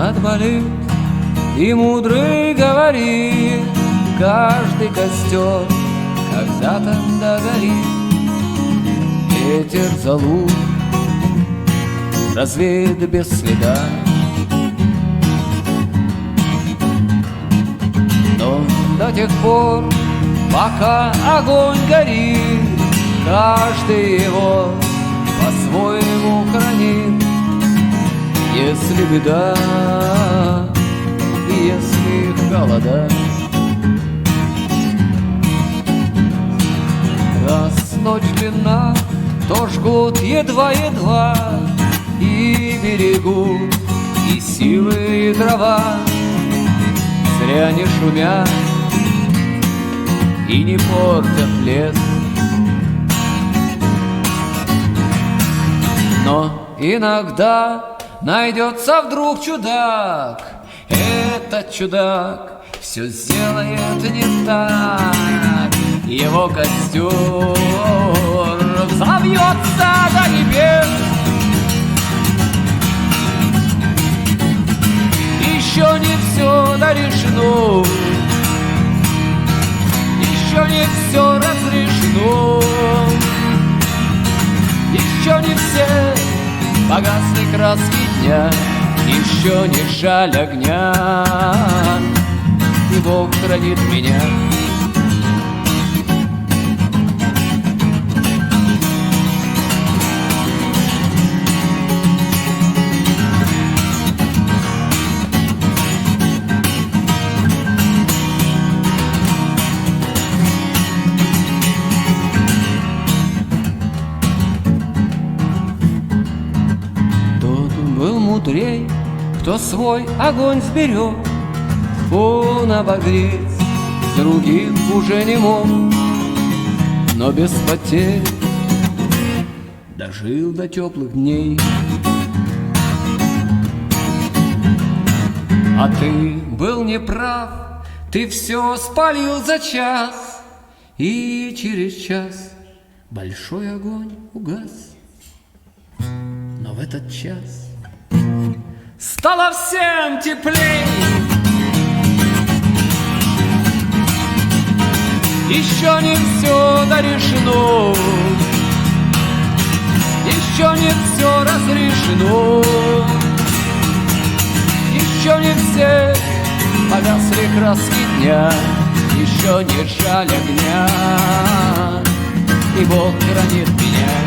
отболит, и мудрый говорит: каждый костер когда-то догорит. Ветер залуп развеет без следа, но до тех пор, пока огонь горит, каждый его по-своему хранит. Если беда и если холода, раз ночь длинна, то жгут едва-едва и берегут, и силы, и дрова. Зря не шумят и не портят лес, но иногда найдется вдруг чудак. Этот чудак все сделает не так. Его костер взовьется до небес. Еще не все дорешено, еще не все разрешено, еще не все погасли краски дня, еще не жаль огня, и Бог хранит меня. Был мудрей, кто свой огонь сберег, он обогреть других уже не мог, но без потерь дожил до теплых дней. А ты был неправ, ты все спалил за час, и через час большой огонь угас. Но в этот час стало всем теплей. Еще не все дорешено, еще не все разрешено, еще не все погасли краски дня, еще не жаль огня, и Бог хранит меня.